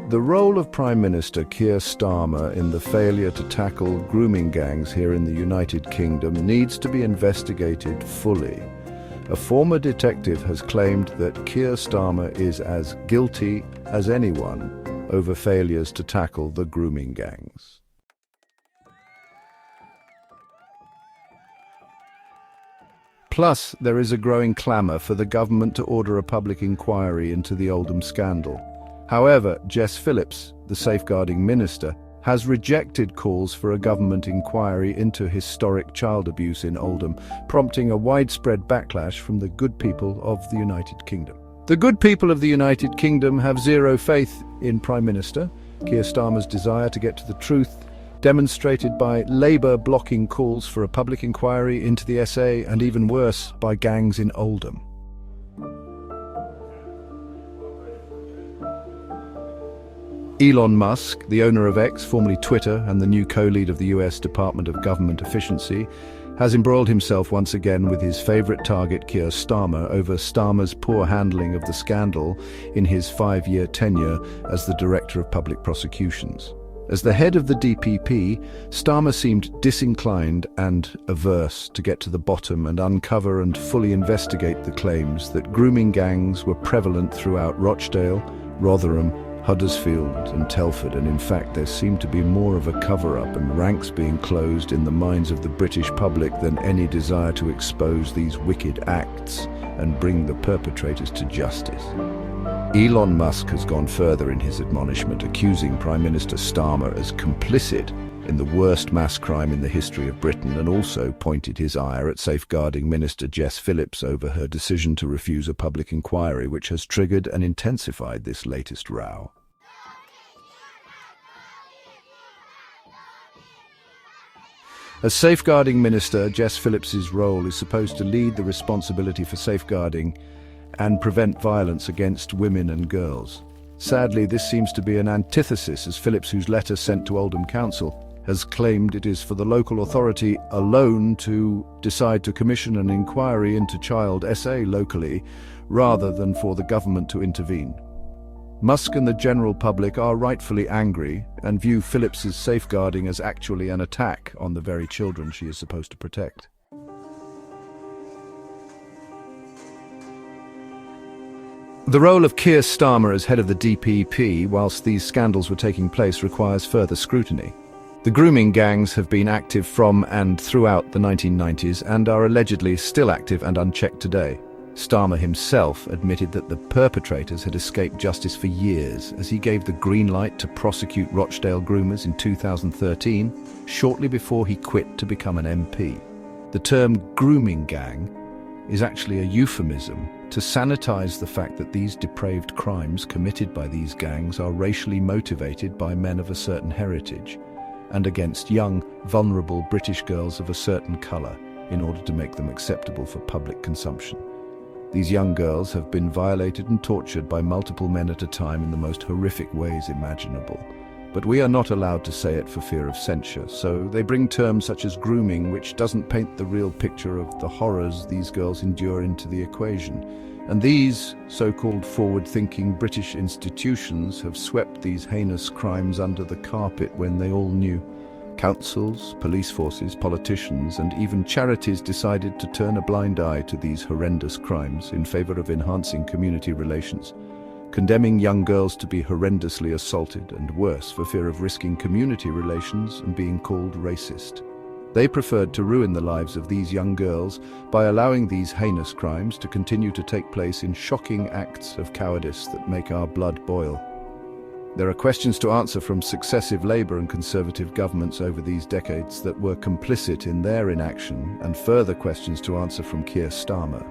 The role of Prime Minister Keir Starmer in the failure to tackle grooming gangs here in the United Kingdom needs to be investigated fully. A former detective has claimed that Keir Starmer is as guilty as anyone over failures to tackle the grooming gangs. Plus, there is a growing clamour for the government to order a public inquiry into the Oldham scandal. However, Jess Phillips, the safeguarding minister, has rejected calls for a government inquiry into historic child abuse in Oldham, prompting a widespread backlash from the good people of the United Kingdom. The good people of the United Kingdom have zero faith in Prime Minister Keir Starmer's desire to get to the truth, demonstrated by Labour blocking calls for a public inquiry into the SA and, even worse, by gangs in Oldham. Elon Musk, the owner of X, formerly Twitter, and the new co-lead of the US Department of Government Efficiency, has embroiled himself once again with his favourite target, Keir Starmer, over Starmer's poor handling of the scandal in his 5-year tenure as the Director of Public Prosecutions. As the head of the DPP, Starmer seemed disinclined and averse to get to the bottom and uncover and fully investigate the claims that grooming gangs were prevalent throughout Rochdale, Rotherham, Huddersfield and Telford, and in fact there seemed to be more of a cover-up and ranks being closed in the minds of the British public than any desire to expose these wicked acts and bring the perpetrators to justice. Elon Musk has gone further in his admonishment, accusing Prime Minister Starmer as complicit in the worst mass crime in the history of Britain, and also pointed his ire at safeguarding Minister Jess Phillips over her decision to refuse a public inquiry, which has triggered and intensified this latest row. As safeguarding minister, Jess Phillips's role is supposed to lead the responsibility for safeguarding and prevent violence against women and girls. Sadly, this seems to be an antithesis, as Phillips, whose letter sent to Oldham Council, has claimed it is for the local authority alone to decide to commission an inquiry into child SA locally, rather than for the government to intervene. Musk and the general public are rightfully angry and view Phillips's safeguarding as actually an attack on the very children she is supposed to protect. The role of Keir Starmer as head of the DPP whilst these scandals were taking place requires further scrutiny. The grooming gangs have been active from and throughout the 1990s and are allegedly still active and unchecked today. Starmer himself admitted that the perpetrators had escaped justice for years, as he gave the green light to prosecute Rochdale groomers in 2013, shortly before he quit to become an MP. The term grooming gang is actually a euphemism to sanitize the fact that these depraved crimes committed by these gangs are racially motivated by men of a certain heritage and against young, vulnerable British girls of a certain colour in order to make them acceptable for public consumption. These young girls have been violated and tortured by multiple men at a time in the most horrific ways imaginable. But we are not allowed to say it for fear of censure, so they bring terms such as grooming, which doesn't paint the real picture of the horrors these girls endure, into the equation. And these so-called forward-thinking British institutions have swept these heinous crimes under the carpet when they all knew. Councils, police forces, politicians, and even charities decided to turn a blind eye to these horrendous crimes in favour of enhancing community relations, condemning young girls to be horrendously assaulted and worse for fear of risking community relations and being called racist. They preferred to ruin the lives of these young girls by allowing these heinous crimes to continue to take place in shocking acts of cowardice that make our blood boil. There are questions to answer from successive Labour and Conservative governments over these decades that were complicit in their inaction, and further questions to answer from Keir Starmer.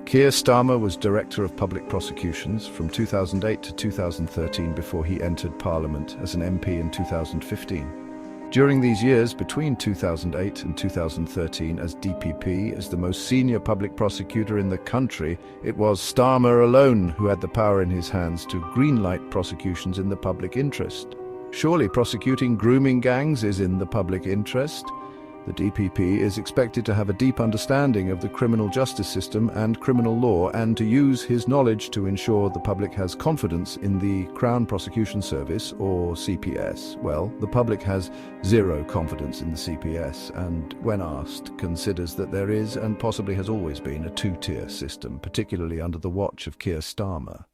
Keir Starmer was Director of Public Prosecutions from 2008 to 2013 before he entered Parliament as an MP in 2015. During these years, between 2008 and 2013, as DPP, as the most senior public prosecutor in the country, it was Starmer alone who had the power in his hands to greenlight prosecutions in the public interest. Surely prosecuting grooming gangs is in the public interest? The DPP is expected to have a deep understanding of the criminal justice system and criminal law, and to use his knowledge to ensure the public has confidence in the Crown Prosecution Service, or CPS. Well, the public has zero confidence in the CPS, and when asked, considers that there is and possibly has always been a two-tier system, particularly under the watch of Keir Starmer.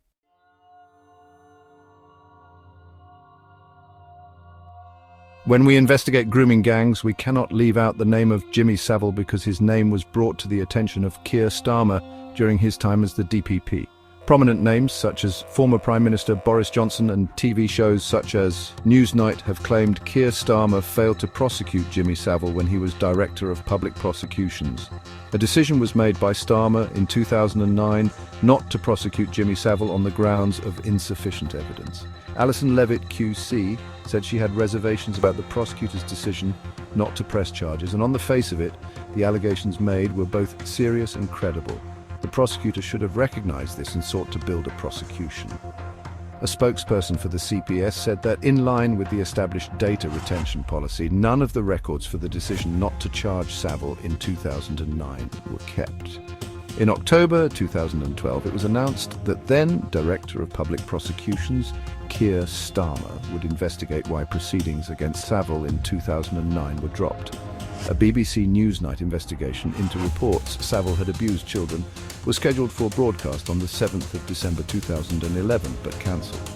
When we investigate grooming gangs, we cannot leave out the name of Jimmy Savile because his name was brought to the attention of Keir Starmer during his time as the DPP. Prominent names such as former Prime Minister Boris Johnson and TV shows such as Newsnight have claimed Keir Starmer failed to prosecute Jimmy Savile when he was Director of Public Prosecutions. A decision was made by Starmer in 2009 not to prosecute Jimmy Savile on the grounds of insufficient evidence. Alison Levitt QC said she had reservations about the prosecutor's decision not to press charges, and on the face of it, the allegations made were both serious and credible. The prosecutor should have recognized this and sought to build a prosecution. A spokesperson for the CPS said that in line with the established data retention policy, none of the records for the decision not to charge Savile in 2009 were kept. In October 2012, it was announced that then Director of Public Prosecutions, Keir Starmer, would investigate why proceedings against Savile in 2009 were dropped. A BBC Newsnight investigation into reports Savile had abused children was scheduled for broadcast on the 7th of December 2011, but cancelled.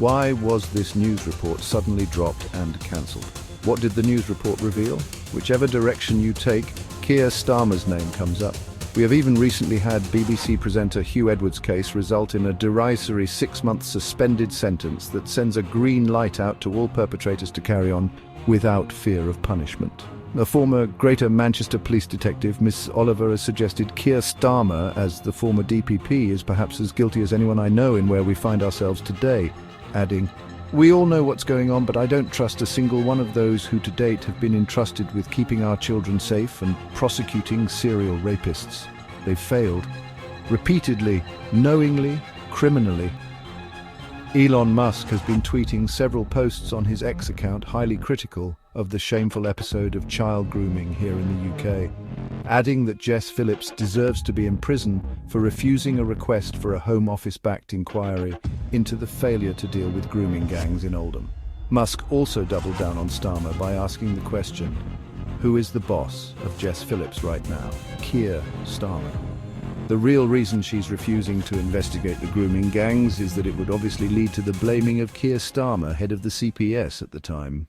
Why was this news report suddenly dropped and cancelled? What did the news report reveal? Whichever direction you take, Keir Starmer's name comes up. We have even recently had BBC presenter Hugh Edwards' case result in a derisory 6-month suspended sentence that sends a green light out to all perpetrators to carry on without fear of punishment. A former Greater Manchester police detective, Miss Oliver, has suggested Keir Starmer, as the former DPP, is perhaps as guilty as anyone I know in where we find ourselves today, adding, "We all know what's going on, but I don't trust a single one of those who to date have been entrusted with keeping our children safe and prosecuting serial rapists. They've failed. Repeatedly, knowingly, criminally." Elon Musk has been tweeting several posts on his X account highly critical of the shameful episode of child grooming here in the UK, adding that Jess Phillips deserves to be in prison for refusing a request for a Home Office-backed inquiry into the failure to deal with grooming gangs in Oldham. Musk also doubled down on Starmer by asking the question, who is the boss of Jess Phillips right now? Keir Starmer. The real reason she's refusing to investigate the grooming gangs is that it would obviously lead to the blaming of Keir Starmer, head of the CPS at the time.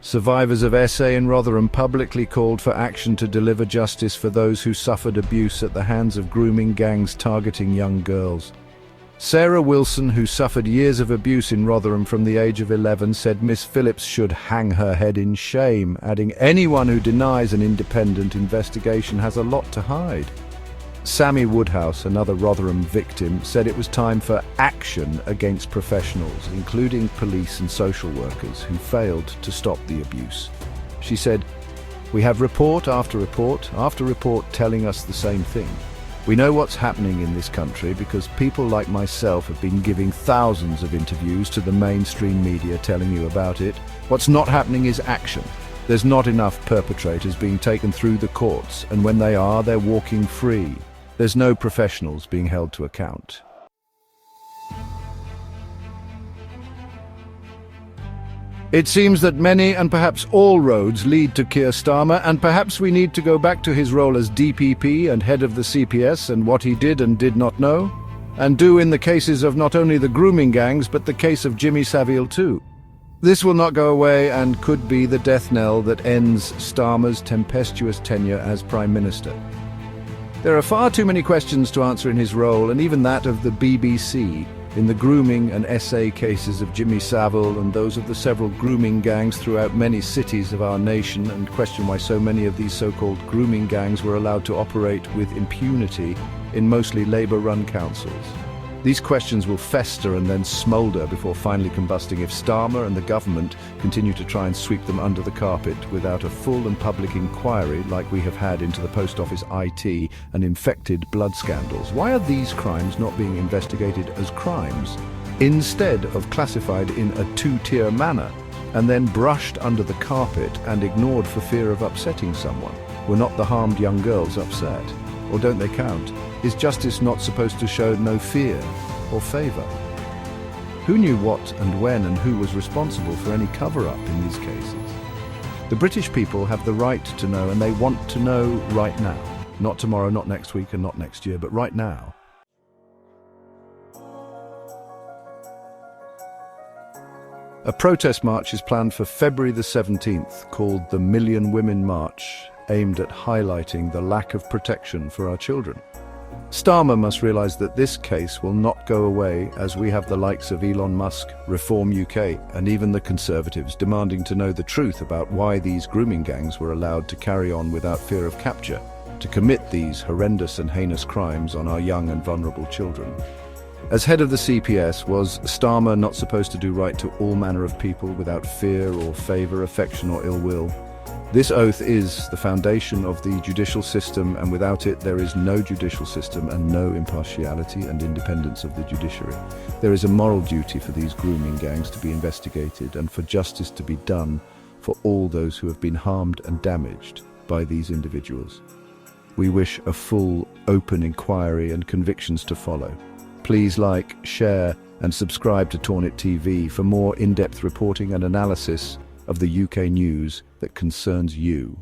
Survivors of SA in Rotherham publicly called for action to deliver justice for those who suffered abuse at the hands of grooming gangs targeting young girls. Sarah Wilson, who suffered years of abuse in Rotherham from the age of 11, said Miss Phillips should hang her head in shame, adding, "Anyone who denies an independent investigation has a lot to hide." Sammy Woodhouse, another Rotherham victim, said it was time for action against professionals, including police and social workers, who failed to stop the abuse. She said, "We have report after report after report telling us the same thing. We know what's happening in this country because people like myself have been giving thousands of interviews to the mainstream media telling you about it. What's not happening is action. There's not enough perpetrators being taken through the courts, and when they are, they're walking free. There's no professionals being held to account." It seems that many and perhaps all roads lead to Keir Starmer, and perhaps we need to go back to his role as DPP and head of the CPS and what he did and did not know, and do in the cases of not only the grooming gangs but the case of Jimmy Savile too. This will not go away and could be the death knell that ends Starmer's tempestuous tenure as Prime Minister. There are far too many questions to answer in his role, and even that of the BBC, in the grooming and SA cases of Jimmy Savile and those of the several grooming gangs throughout many cities of our nation, and question why so many of these so-called grooming gangs were allowed to operate with impunity in mostly Labour-run councils. These questions will fester and then smoulder before finally combusting if Starmer and the government continue to try and sweep them under the carpet without a full and public inquiry like we have had into the Post Office IT and infected blood scandals. Why are these crimes not being investigated as crimes? instead of classified in a two-tier manner and then brushed under the carpet and ignored for fear of upsetting someone. Were not the harmed young girls upset? Or don't they count? Is justice not supposed to show no fear or favour? Who knew what and when and who was responsible for any cover-up in these cases? The British people have the right to know, and they want to know right now. Not tomorrow, not next week, and not next year, but right now. A protest march is planned for February the 17th, called the Million Women March, aimed at highlighting the lack of protection for our children. Starmer must realise that this case will not go away, as we have the likes of Elon Musk, Reform UK, and even the Conservatives demanding to know the truth about why these grooming gangs were allowed to carry on without fear of capture, to commit these horrendous and heinous crimes on our young and vulnerable children. As head of the CPS, was Starmer not supposed to do right to all manner of people without fear or favour, affection or ill will? This oath is the foundation of the judicial system, and without it there is no judicial system and no impartiality and independence of the judiciary. There is a moral duty for these grooming gangs to be investigated and for justice to be done for all those who have been harmed and damaged by these individuals. We wish a full, open inquiry and convictions to follow. Please like, share and subscribe to Tornit TV for more in-depth reporting and analysis of the UK news that concerns you.